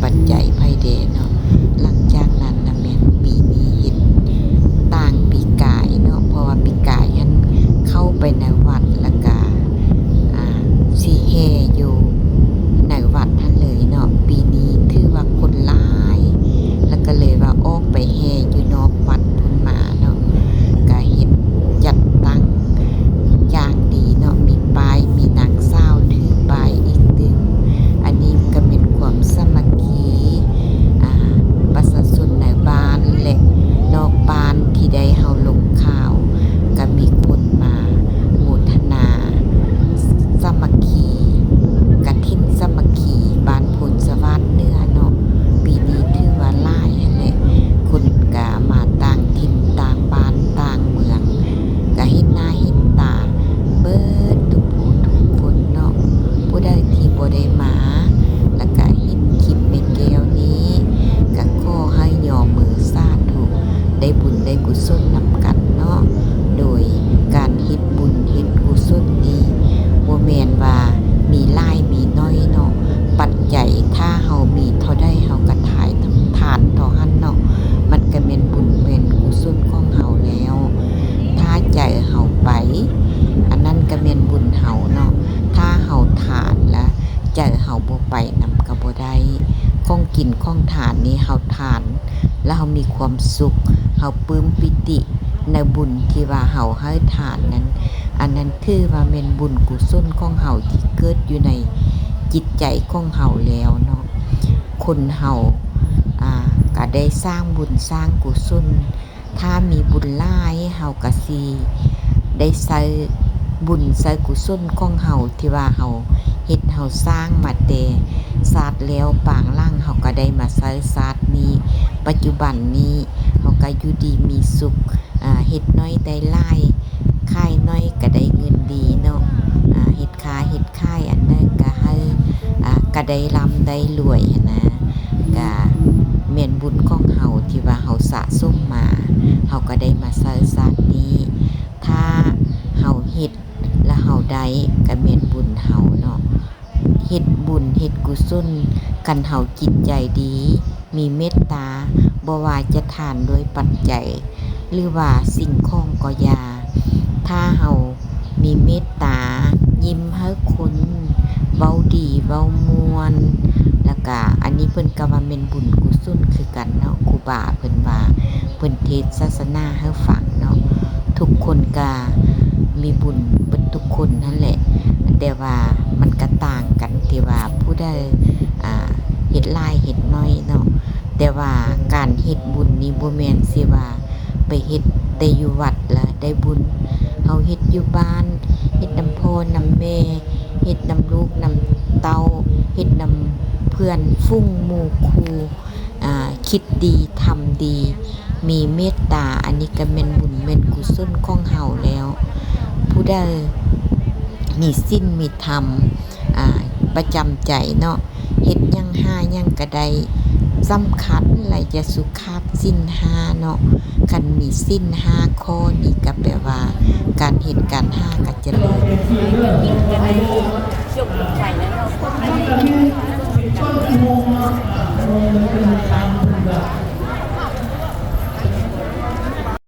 ปัจจัยไผเดเนาะหลังจากนั้นน่ะแม่นปีนี้เฮ็ดต่างปีกายเนาะเพราะว่าปีกายหั้นเข้าไปในวัดแล้วก็สิแห่อยู่ในวัดหั้นเลยเนาะปีนี้ถือว่าคนหลายแล้วก็เลยว่าออกไปแห่อยู่นอกวัดพุ่นมาเนาะก็เฮ็ดจัดตั้งอย่างดีเนาะมีป้ายมีนางสาวถือป้ายอีกตึงอันนี้ก็เป็นความสามัคคีประชาชนในบ้านและนอกบ้านที่ได้เฮาลงข่าวก็มีคนมาโมทนาสามัคคีกฐินสามัคคีบ้านพลสวัสดิ์เหนือเนาะปีนี้ถือว่าหลายหั่นแหละคนก็มาต่างถิ่นต่างบ้านต่างเมืองก็เห็นหน้าเห็นตาเบิดทุกผู้ทุกคนเนาะผู้ใดที่บ่ได้มาแล้วก็เห็นคลิปแม่แก้วนี้ก็ขอให้ย่อมือสาธุได้บุญได้กุศลนำกันเนาะโดยการเฮ็ดบุญเฮ็ดกุศลนี้บ่แม่นว่ามีหลายมีน้อยเนาะปัจจัยถ้าเฮามีเท่าใดเฮาก็ถ่ายทานเท่าหั้นเนาะมันก็แม่นบุญแม่นกุศลของเฮาแล้วถ้าใจเฮาไปอันนั้นก็แม่นบุญเฮาเนาะถ้าเฮาทานแล้วใจเฮาบ่ไปนำก็บ่ได้ของกินของทานนี้เฮาทานแล้วเฮามีความสุขเฮาปลื้มปิติในบุญที่ว่าเฮาให้ทานนั้นอันนั้นถือว่าแม่นบุญกุศลของเฮาที่เกิดอยู่ในจิตใจของเฮาแล้วเนาะคนเฮาก็ได้สร้างบุญสร้างกุศลถ้ามีบุญหลายเฮาก็สิได้ใส่บุญใส่กุศลของเฮาที่ว่าเฮาเฮ็ดเฮาสร้างมาแต่ศาสตร์แล้วปางล่างเฮาก็ได้มาใช้ศาสตร์นี้ปัจจุบันนี้เฮาก็อยู่ดีมีสุขเฮ็ดน้อยได้หลายขายน้อยก็ได้เงินดีเนาะเฮ็ดค้าเฮ็ดขายอันใดก็ให้ก็ได้ร่ำได้รวยหั้นนะก็แม่นบุญของเฮาที่ว่าเฮาสะสมมาเฮาก็ได้มาใช้ศาสตร์นี้ถ้าเฮาเฮ็ดแล้วเฮาได้ก็แม่นบุญเฮาเนาะเฮ็ดบุญเฮ็ดกุศลคันเฮาจิตใจดีมีเมตตาบ่ว่าจะทานโดยปัจจัยหรือว่าสิ่งของก็ยาถ้าเฮามีเมตตายิ้มให้คนเว้าดีเว้ามวลแล้วก็อันนี้เพิ่นก็ว่าแม่นบุญกุศลคือกันเนาะครูบาเพิ่นว่าเพิ่นเทศศาสนาให้ฟังเนาะทุกคนก็มีบุญเบิดทุกคนนั่นแหละแต่ว่ามันก็ต่างกันที่ว่าผู้ใดเฮ็ดหลายเฮ็ดน้อยเนาะแต่ว่าการเฮ็ดบุญนี้บ่แม่นสิว่าไปเฮ็ดแต่อยู่วัดแล้วได้บุญเฮาเฮ็ดอยู่บ้านเฮ็ดนำพ่อนำแม่เฮ็ดนำลูกนำเต้าเฮ็ดนำเพื่อนฟุ้งหมู่คู่คิดดีทำดีมีเมตตาอันนี้ก็แม่นบุญแม่นกุศลของเฮาแล้วผู้ใดมีศีลมีธรรมประจำใจเนาะเฮ็ดหยังหาหยังก็ได้สำคัญและจะสุขาศีล5เนาะคันมีศีล5ข้อนี้ก็แปลว่าการเฮ็ดการหาก็เจริญ